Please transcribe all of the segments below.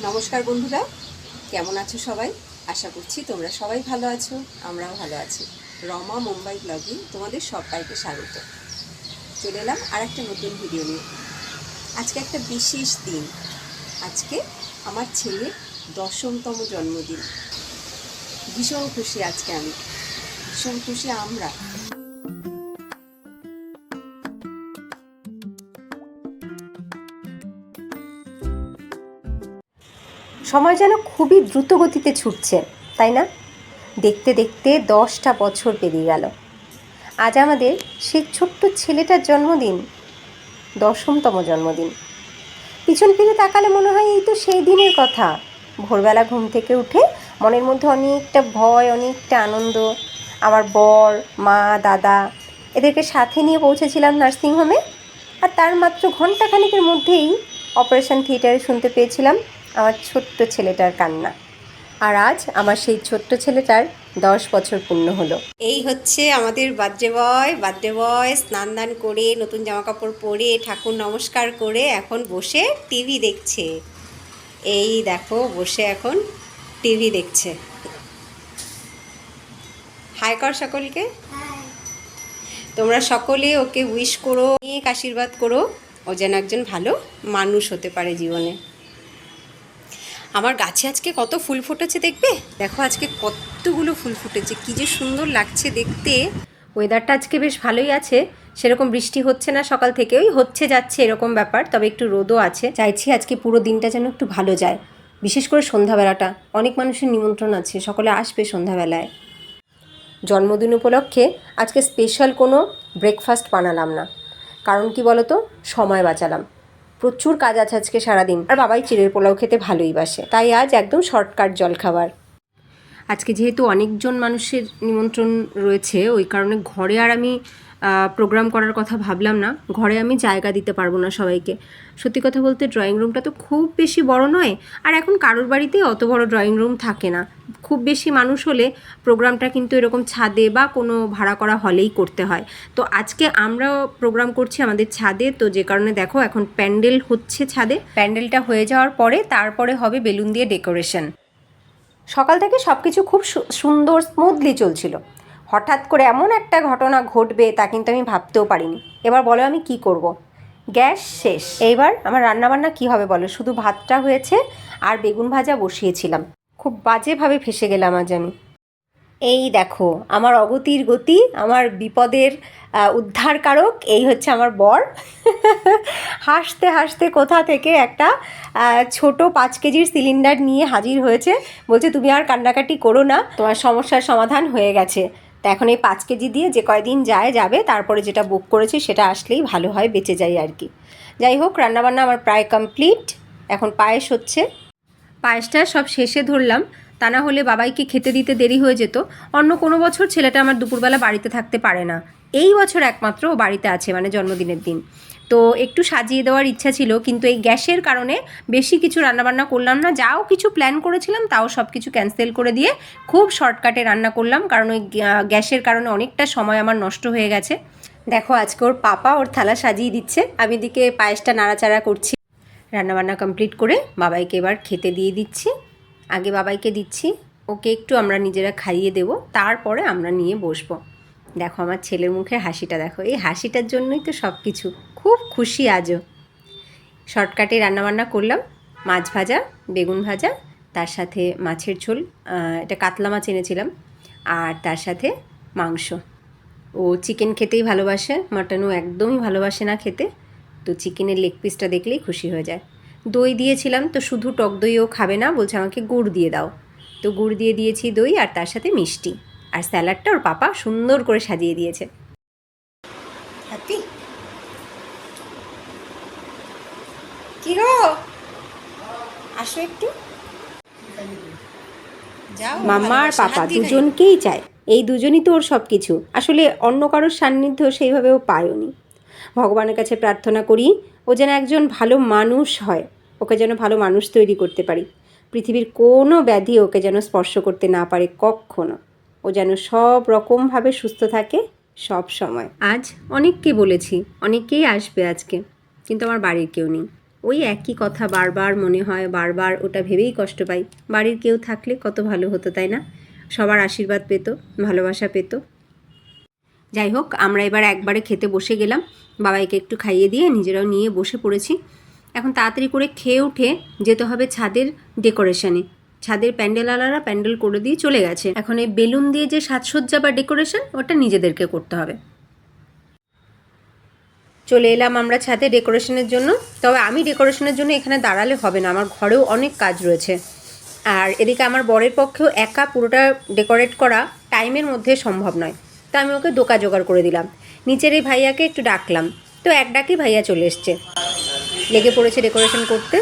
নমস্কার বন্ধুরা, কেমন আছো সবাই? আশা করছি তোমরা সবাই ভালো আছো, আমরাও ভালো আছি। রমা মুম্বাই ব্লগে তোমাদের সবাইকে স্বাগত। চলে এলাম আর একটা নতুন ভিডিও নিয়ে। আজকে একটা বিশেষ দিন। আজকে আমার ছেলের 10তম জন্মদিন। ভীষণ খুশি আজকে আমি, ভীষণ খুশি আমরা। সময় যেন খুবই দ্রুত গতিতে ছুটছে, তাই না? দেখতে দেখতে 10টা বছর পেরিয়ে গেল। আজ আমাদের সেই ছোট্ট ছেলেটার জন্মদিন, 10তম জন্মদিন। পিছন ফিরে তাকালে মনে হয় এই তো সেই দিনের কথা। ভোরবেলা ঘুম থেকে উঠে মনের মধ্যে অনেকটা ভয়, অনেকটা আনন্দ। আমার বর, মা, দাদা এদেরকে সাথে নিয়ে পৌঁছেছিলাম নার্সিংহোমে। আর তার মাত্র ঘণ্টাখানেকের মধ্যেই অপারেশন থিয়েটারে শুনতে পেয়েছিলাম আমার ছোট্ট ছেলেটার কান্না। আর আজ আমার সেই ছোট্ট ছেলেটার 10 বছর পূর্ণ হলো। এই হচ্ছে আমাদের বার্থডে বয় স্নান দান করে নতুন জামা কাপড় পরে ঠাকুর নমস্কার করে এখন বসে টিভি দেখছে। এই দেখো বসে এখন টিভি দেখছে। হাই কর সকলকে। তোমরা সকলে ওকে উইশ করো, অনেক আশীর্বাদ করো, ও যেন একজন ভালো মানুষ হতে পারে জীবনে। আমার গাছে আজকে কত ফুল ফুটেছে দেখবে, দেখো আজকে কতগুলো ফুল ফুটেছে, কি যে সুন্দর লাগছে দেখতে। ওয়েদারটা আজকে বেশ ভালোই আছে, সেরকম বৃষ্টি হচ্ছে না, সকাল থেকে ওই হচ্ছে যাচ্ছে এরকম ব্যাপার, তবে একটু রোদও আছে। চাইছি আজকে পুরো দিনটা যেন একটু ভালো যায়, বিশেষ করে সন্ধ্যাবেলাটা। অনেক মানুষের নিমন্ত্রণ আছে, সকলে আসবে সন্ধ্যাবেলায়। জন্মদিন উপলক্ষে আজকে স্পেশাল কোনো ব্রেকফাস্ট বানালাম না, কারণ কি বলো তো, সময় বাঁচালাম। প্রচুর কাজ আছে আজকে সারাদিন, আর বাবাই চিড়ের পোলাও খেতে ভালোই বাসে, তাই আজ একদম শর্টকাট জলখাবার। আজকে যেহেতু অনেকজন মানুষের নিমন্ত্রণ রয়েছে, ওই কারণে ঘরে আর আমি প্রোগ্রাম করার কথা ভাবলাম না। ঘরে আমি জায়গা দিতে পারবো না সবাইকে। সত্যি কথা বলতে ড্রয়িং রুমটা তো খুব বেশি বড় নয়, আর এখন কারোর বাড়িতে অত বড় ড্রয়িং রুম থাকে না। খুব বেশি মানুষ হলে প্রোগ্রামটা কিন্তু এরকম ছাদে বা কোনো ভাড়া করা হলেই করতে হয়। তো আজকে আমরা প্রোগ্রাম করছি আমাদের ছাদে, তো যে কারণে দেখো এখন প্যান্ডেল হচ্ছে ছাদে। প্যান্ডেলটা হয়ে যাওয়ার পরে তারপরে হবে বেলুন দিয়ে ডেকোরেশন। সকাল থেকে সব কিছু খুব সুন্দর স্মুথলি চলছিল। হঠাৎ করে এমন একটা ঘটনা ঘটবে তা কিন্তু আমি ভাবতেও পারিনি। এবার বলো আমি কি করব। গ্যাস শেষ। এইবার আমার রান্নাবান্না কি হবে বলো? শুধু ভাতটা হয়েছে আর বেগুন ভাজা বসিয়েছিলাম। খুব বাজেভাবে ফেসে গেলাম আজ আমি। এই দেখো আমার অগতির গতি, আমার বিপদের উদ্ধারকারক, এই হচ্ছে আমার বর। হাসতে হাসতে কোথা থেকে একটা ছোট 5 কেজির সিলিন্ডার নিয়ে হাজির হয়েছে। বলছে তুমি আর কান্নাকাটি করো না, তোমার সমস্যার সমাধান হয়ে গেছে। তা এখন এই 5 কেজি দিয়ে যে কয়দিন যাবে, তারপরে যেটা বুক করেছি সেটা আসলেই ভালো হয়, বেঁচে যাই আর কি। যাই হোক, রান্নাবান্না আমার প্রায় কমপ্লিট। এখন পায়েস হচ্ছে। পায়েসটা সব শেষে ধরলাম, তা না হলে বাবাইকে খেতে দিতে দেরি হয়ে যেত। অন্য কোনো বছর ছেলেটা আমার দুপুরবেলা বাড়িতে থাকতে পারে না, এই বছর একমাত্র ও বাড়িতে আছে, মানে জন্মদিনের দিন। তো একটু সাজিয়ে দেওয়ার ইচ্ছা ছিল, কিন্তু এই গ্যাসের কারণে বেশি কিছু রান্নাবান্না করলাম না। যাও কিছু প্ল্যান করেছিলাম তাও সব কিছু ক্যান্সেল করে দিয়ে খুব শর্টকাটে রান্না করলাম, কারণ ওই গ্যাসের কারণে অনেকটা সময় আমার নষ্ট হয়ে গেছে। দেখো আজকে ওর পাপা ওর থালা সাজিয়ে দিচ্ছে, আমি দিকে পায়েসটা নাড়াচাড়া করছি। রান্নাবান্না কমপ্লিট করে বাবাইকে এবার খেতে দিয়ে দিচ্ছি। আগে বাবাইকে দিচ্ছি, ওকে একটু আমরা নিজেরা খাইয়ে দেব, তারপরে আমরা নিয়ে বসবো। দেখো আমার ছেলের মুখের হাসিটা দেখো, এই হাসিটার জন্যই তো সব কিছু। খুব খুশি আজও। শর্টকাটে রান্নাবান্না করলাম, মাছ ভাজা, বেগুন ভাজা, তার সাথে মাছের ঝোল, এটা কাতলা মাছ এনেছিলাম, আর তার সাথে মাংস। ও চিকেন খেতেই ভালোবাসে, মাটনও একদমই ভালোবাসে না খেতে। তো চিকেনের লেগ পিসটা দেখলেই খুশি হয়ে যায়। দই দিয়েছিলাম, তো শুধু টক দইও খাবে না, বলছে আমাকে গুড় দিয়ে দাও। তো গুড় দিয়ে দিয়েছি, দই আর তার সাথে মিষ্টি, আর স্যালাডটা ওর পাপা সুন্দর করে সাজিয়ে দিয়েছে। হ্যাপি কি গো, আসো একটু। যাও মাম্মা আর পাপা দুজনকেই চায়, এই দুজনই তো ওর সব কিছু। আসলে অন্য কারোর সান্নিধ্য সেইভাবেও পায়নি। ভগবানের কাছে প্রার্থনা করি ও যেন একজন ভালো মানুষ হয়, ওকে যেন ভালো মানুষ তৈরি করতে পারি। পৃথিবীর কোনো ব্যাধি ওকে যেন স্পর্শ করতে না পারে কখনো। ও যেন সব রকমভাবে সুস্থ থাকে সব সময়। আজ অনেককে বলেছি, অনেকেই আসবে আজকে, কিন্তু আমার বাড়ির কেউ নেই। ওই একই কথা বারবার মনে হয়, বারবার ওটা ভেবেই কষ্ট পাই। বাড়ির কেউ থাকলে কত ভালো হতো, তাই না? সবার আশীর্বাদ পেত, ভালোবাসা পেত। যাই হোক, আমরা এবার একবারে খেতে বসে গেলাম। বাবাইকে একটু খাইয়ে দিয়ে নিজেরাও নিয়ে বসে পড়েছি। এখন তাড়াতাড়ি করে খেয়ে উঠে যেতে হবে ছাদের ডেকোরেশনে। ছাদের প্যান্ডেলওয়ালারা প্যান্ডেল করে দিয়ে চলে গেছে। এখন এই বেলুন দিয়ে যে সাজসজ্জা বা ডেকোরেশন, ওটা নিজেদেরকে করতে হবে। চলে এলাম আমরা ছাদে ডেকোরেশনের জন্য। তবে আমি ডেকোরেশনের জন্য এখানে দাঁড়ালে হবে না, আমার ঘরেও অনেক কাজ রয়েছে। আর এদিকে আমার বরের পক্ষেও একা পুরোটা ডেকোরেট করা টাইমের মধ্যে সম্ভব নয়। তো আমি ওকে দোকা জোগাড় করে দিলাম। নিচের এই ভাইয়াকে একটু ডাকলাম, তো এক ডাকি ভাইয়া চলে এসছে, লেগে পড়েছে ডেকোরেশন করতে।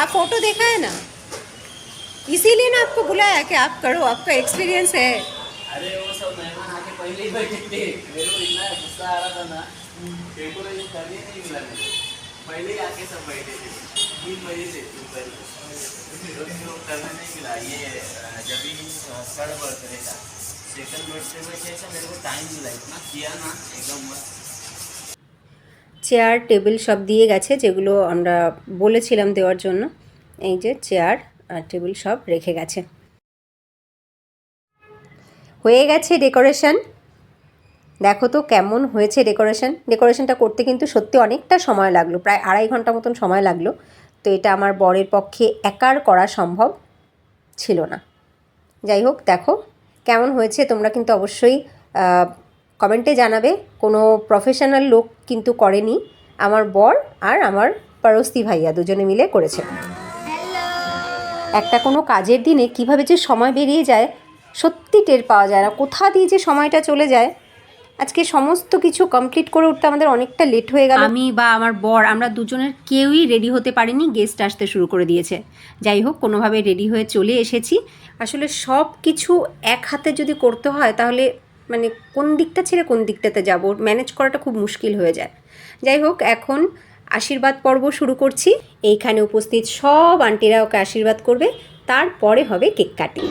आप फोटो देखा है ना, इसीलिए ना आपको बुलाया कि आप करो, आपका एक्सपीरियंस है। अरे वो सब मेहमान आके पहले ही बैठे थे, मेरे को इतना गुस्सा आ रहा था ना, डेकोरेशन करने नहीं मिला मुझे, पहले ही आके सब बैठे थे 3 बजे से ऊपर, तो करने नहीं मिला। ये जब भी थर्ड बर्थडे था, सेकंड बर्थडे में कैसा मेरे को टाइम मिला, इतना किया ना एकदम मस्त। চেয়ার টেবিল সব দিয়ে গেছে, যেগুলো আমরা বলেছিলাম দেওয়ার জন্য। এই যে চেয়ার আর টেবিল সব রেখে গেছে। হয়ে গেছে ডেকোরেশন। দেখো তো কেমন হয়েছে ডেকোরেশনটা করতে কিন্তু সত্যি অনেকটা সময় লাগলো, প্রায় 2.5 ঘন্টা মতন সময় লাগলো। তো এটা আমার বরের পক্ষে একার করা সম্ভব ছিল না। যাই হোক, দেখো কেমন হয়েছে। তোমরা কিন্তু অবশ্যই কমেন্টে জানাবে। কোনো প্রফেশনাল লোক কিন্তু করেনি, আমার বর আর আমার পড়োসি ভাইয়া দুজনে মিলে করেছে। একটা কোনো কাজের দিনে কিভাবে যে সময় বেরিয়ে যায় সত্যি টের পাওয়া যায় না, কোথা দিয়ে যে সময়টা চলে যায়। আজকে সমস্ত কিছু কমপ্লিট করে উঠতে আমাদের অনেকটা লেট হয়ে গেল। আমি বা আমার বর, আমরা দুজনের কেউই রেডি হতে পারিনি, গেস্ট আসতে শুরু করে দিয়েছে। যাই হোক, কোনোভাবে রেডি হয়ে চলে এসেছি। আসলে সব কিছু এক হাতে যদি করতে হয় তাহলে মানে কোন দিকটা ছেড়ে কোন দিকটাতে যাব, ম্যানেজ করাটা খুব মুশকিল হয়ে যায়। যাই হোক, এখন আশীর্বাদ পর্ব শুরু করছি। এইখানে উপস্থিত সব আন্টিরা ওকে আশীর্বাদ করবে, তারপরে হবে কেক কাটিং।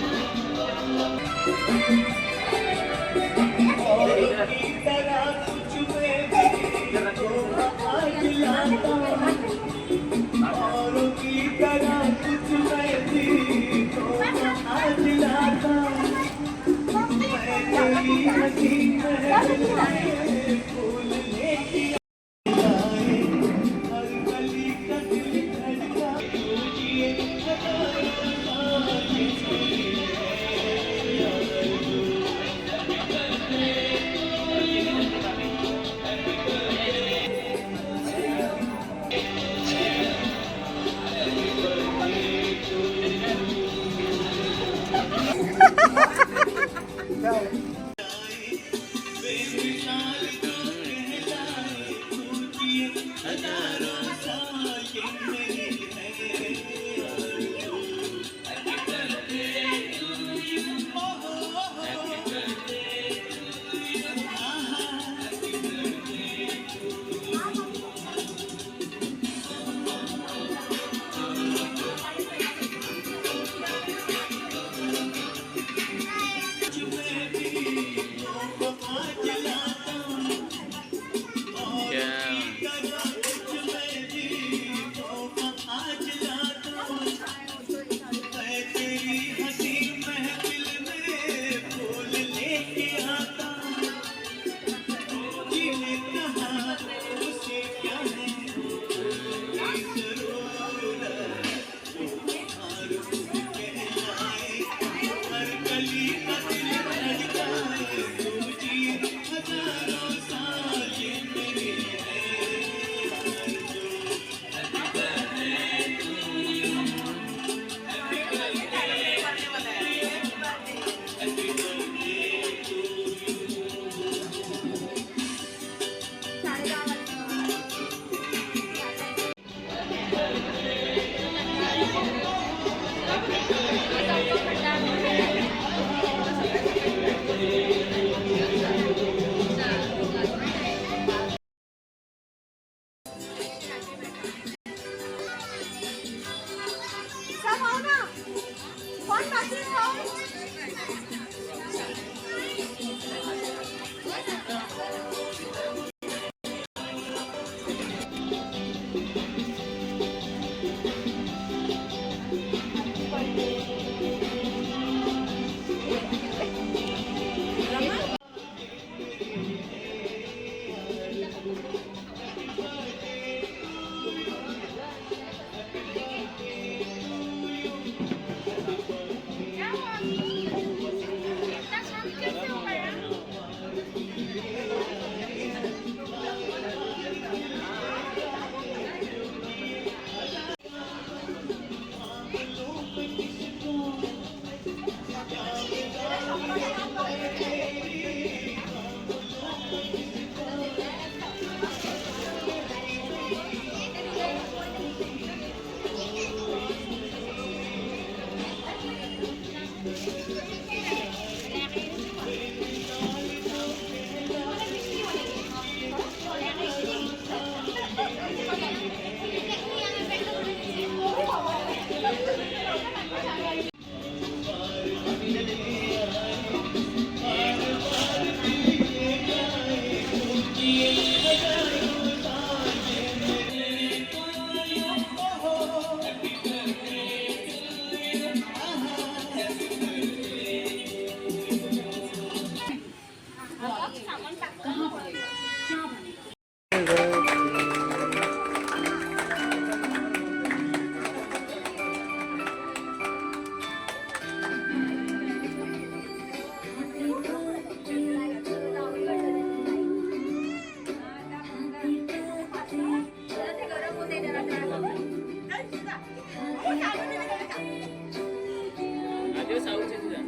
Adios, out से जा।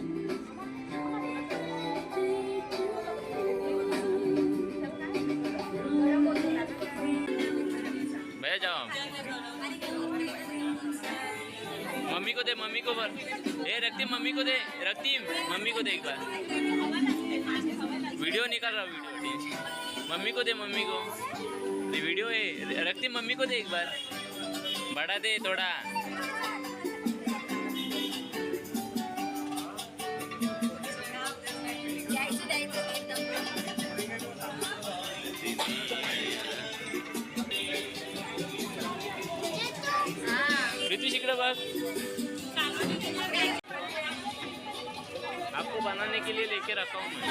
बैठ जाओ। मम्मी को दे, मम्मी को भर। ए रक्तिम मम्मी को दे, रक्तिम मम्मी को दे एक बार। वीडियो निकाल रहा, वीडियो मम्मी को दे, मम्मी को ये वीडियो है। रक्तिम मम्मी को दे एक बार, बड़ा दे थोड़ा। ऋतु इकडे बघ, आपको बनाने के लिए लेके रखा हूँ मैं।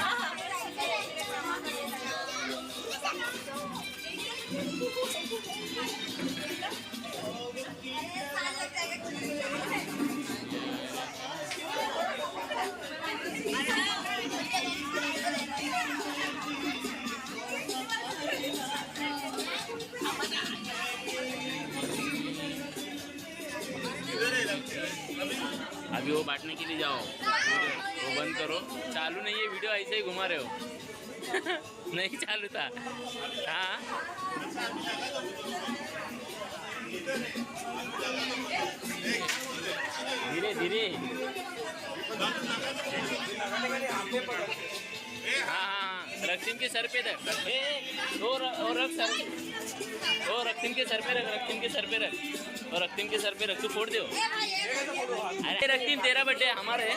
अभी वो बांटने के लिए जाओ, वो बंद करो। चालू नहीं है वीडियो, ऐसे ही घुमा रहे हो। नहीं चालू था। हाँ धीरे धीरे। हाँ रक्तिम के सर पे रख। और रख सर, वो रक्तिम के सर पे रख, रक्तिम के सर पे रख, और रक्तिम के सर पे रख। तू फोड़ दो। अरे रक्तिम तेरा बर्थडे हमारा है।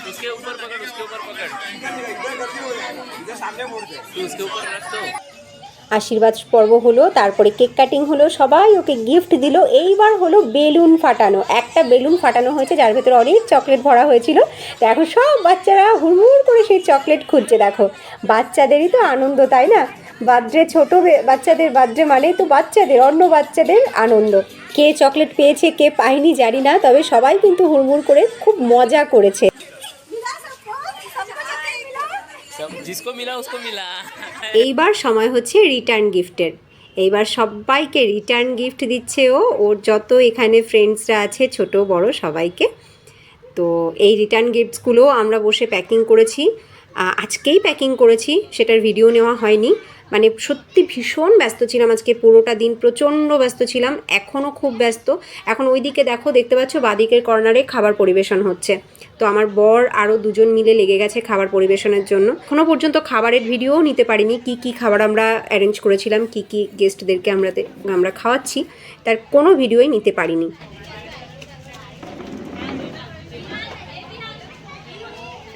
उसके ऊपर पकड़, उसके ऊपर पकड़, तू उसके ऊपर रख। तो আশীর্বাদ পর্ব হলো, তারপরে কেক কাটিং হলো, সবাই ওকে গিফট দিল। এইবার হলো বেলুন ফাটানো। একটা বেলুন ফাটানো হয়েছে যার ভেতরে অনেক চকলেট ভরা হয়েছিল। তো এখন সব বাচ্চারা হুড়মুড় করে সেই চকলেট খুঁজছে। দেখো বাচ্চাদেরই তো আনন্দ, তাই না? বার্থডে ছোটো বাচ্চাদের বার্থডে মানেই তো বাচ্চাদের, অন্য বাচ্চাদের আনন্দ। কে চকলেট পেয়েছে কে পায়নি জানি না, তবে সবাই কিন্তু হুড়মুড় করে খুব মজা করেছে। जिसको मिला उसको मिला। এইবার সময় হচ্ছে রিটার্ন গিফটের। এইবার সবাইকে রিটার্ন গিফট দিচ্ছে ওর যত এখানে ফ্রেন্ডসরা আছে ছোট বড় সবাইকে। তো এই রিটার্ন গিফটসগুলো আমরা বসে প্যাকিং করেছি, আজকেই প্যাকিং করেছি, সেটার ভিডিও নেওয়া হয়নি। মানে সত্যি ভীষণ ব্যস্ত ছিলাম আজকে, পুরোটা দিন প্রচণ্ড ব্যস্ত ছিলাম, এখনও খুব ব্যস্ত। এখন ওইদিকে দেখো, দেখতে পাচ্ছ বাদিকের কর্নারে খাবার পরিবেশন হচ্ছে। তো আমার বর আরও দুজন মিলে লেগে গেছে খাবার পরিবেশনের জন্য। এখনও পর্যন্ত খাবারের ভিডিওও নিতে পারিনি, কি কি খাবার আমরা অ্যারেঞ্জ করেছিলাম, কি কি গেস্টদেরকে আমরা খাওয়াচ্ছি, তার কোনো ভিডিওই নিতে পারিনি।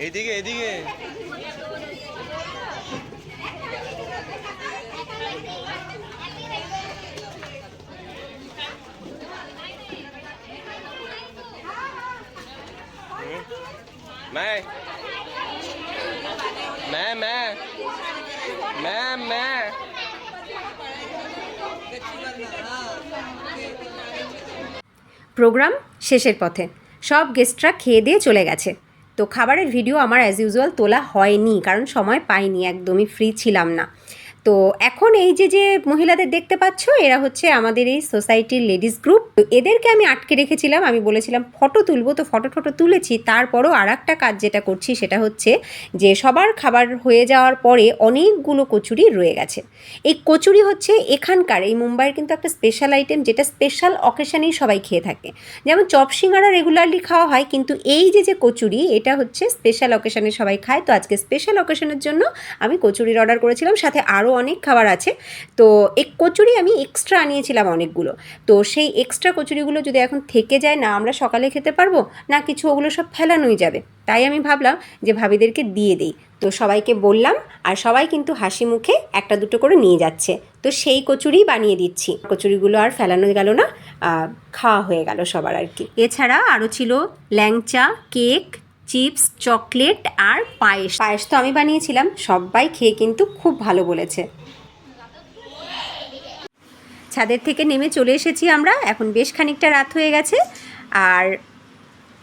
এদিকে এদিকে मैं প্রোগ্রাম শেষের পথে, সব গেস্টরা খেয়ে দিয়ে চলে গেছে। তো খাবারের ভিডিও আমার অ্যাজ ইউজুয়াল তোলা হয়নি, কারণ সময় পাইনি, একদমই ফ্রি ছিলাম না। তো এখন এই যে মহিলাদের দেখতে পাচ্ছ, এরা হচ্ছে আমাদের এই সোসাইটির লেডিস গ্রুপ। তো এদেরকে আমি আটকে রেখেছিলাম, আমি বলেছিলাম ফটো তুলবো, তো ফটো তুলেছি। তারপরও আর একটা কাজ যেটা করছি সেটা হচ্ছে যে সবার খাবার হয়ে যাওয়ার পরে অনেকগুলো কচুরি রয়ে গেছে। এই কচুরি হচ্ছে এখানকার, এই মুম্বাইয়ের কিন্তু একটা স্পেশাল আইটেম, যেটা স্পেশাল অকেশানেই সবাই খেয়ে থাকে। যেমন চপ সিঙ্গারা রেগুলারলি খাওয়া হয়, কিন্তু এই যে কচুরি, এটা হচ্ছে স্পেশাল অকেশানে সবাই খায়। তো আজকে স্পেশাল অকেশনের জন্য আমি কচুরির অর্ডার করেছিলাম, সাথে আরও অনেক খাবার আছে। তো কচুরি আমি এক্সট্রা আনিয়েছিলাম অনেকগুলো। তো সেই এক্সট্রা কচুরিগুলো যদি এখন থেকে যায়, না আমরা সকালে খেতে পারবো, না কিছু ওগুলো সব ফেলানোই যাবে। তাই আমি ভাবলাম যে ভাবিদেরকে দিয়ে দিই। তো সবাইকে বললাম, আর সবাই কিন্তু হাসি মুখে একটা দুটো করে নিয়ে যাচ্ছে। তো সেই কচুরি বানিয়ে দিচ্ছি। কচুরিগুলো আর ফেলানো গেল না, খাওয়া হয়ে গেল সবার আর কি। এছাড়া আরও ছিল ল্যাংচা, কেক, চিপস, চকলেট আর পায়েস। পায়েস তো আমি বানিয়েছিলাম, সবাই খেয়ে কিন্তু খুব ভালো বলেছে। ছাদের থেকে নেমে চলে এসেছি আমরা, এখন বেশ খানিকটা রাত হয়ে গেছে। আর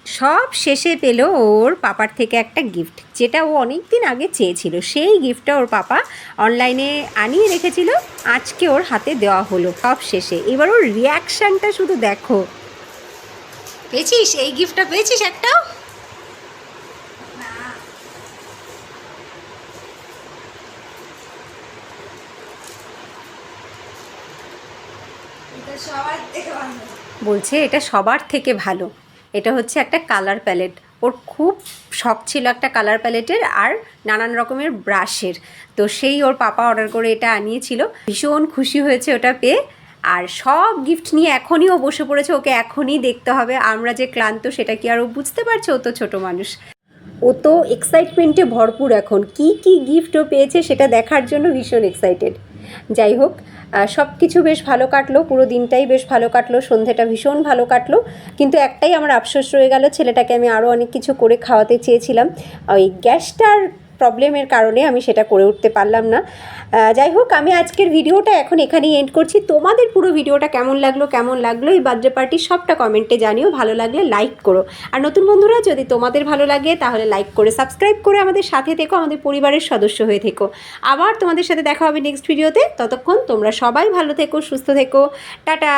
সব শেষে পেল ওর পাপার থেকে একটা গিফট, যেটা ও অনেক দিন আগে চেয়েছিল। সেই গিফটটা ওর পাপা অনলাইনে আনিয়ে রেখেছিল, আজকে ওর হাতে দেওয়া হলো সব শেষে। এবার ওর রিয়াকশানটা শুধু দেখো। পেয়েছিস এই গিফটটা? পেয়েছিস একটাও? বলছে এটা সবার থেকে ভালো। এটা হচ্ছে একটা কালার প্যালেট। ওর খুব শখ ছিল একটা কালার প্যালেটের আর নানান রকমের ব্রাশের। তো সেই ওর পাপা অর্ডার করে এটা আনিয়েছিল। ভীষণ খুশি হয়েছে ওটা পেয়ে। আর সব গিফট নিয়ে এখনই ও বসে পড়েছে, ওকে এখনই দেখতে হবে। আমরা যে ক্লান্ত সেটা কি আর ও বুঝতে পারছে? ও তো ছোটো মানুষ। ও তো এক্সাইটমেন্টে ভরপুর এখন। কি কি গিফট ও পেয়েছে সেটা দেখার জন্য ভীষণ এক্সাইটেড। যাই হোক, সব কিছু বেশ ভালো কাটলো, পুরো দিনটাই বেশ ভালো কাটলো, সন্ধেটা ভীষণ ভালো কাটলো। কিন্তু একটাই আমার আফসোস রয়ে গেল, ছেলেটাকে আমি আরও অনেক কিছু করে খাওয়াতে চেয়েছিলাম, ওই গ্যাসটার প্রবলেমের কারণে আমি সেটা করে উঠতে পারলাম না। যাই হোক, আমি আজকের ভিডিওটা এখন এখানেই এন্ড করছি। তোমাদের পুরো ভিডিওটা কেমন লাগলো এই বার্থডে পার্টি সবটা কমেন্টে জানিও। ভালো লাগলে লাইক করো। আর নতুন বন্ধুরা যদি তোমাদের ভালো লাগে তাহলে লাইক করে সাবস্ক্রাইব করে আমাদের সাথে থেকো, আমাদের পরিবারের সদস্য হয়ে থেকো। আবার তোমাদের সাথে দেখা হবে নেক্সট ভিডিওতে। ততক্ষণ তোমরা সবাই ভালো থেকো, সুস্থ থেকো। টাটা।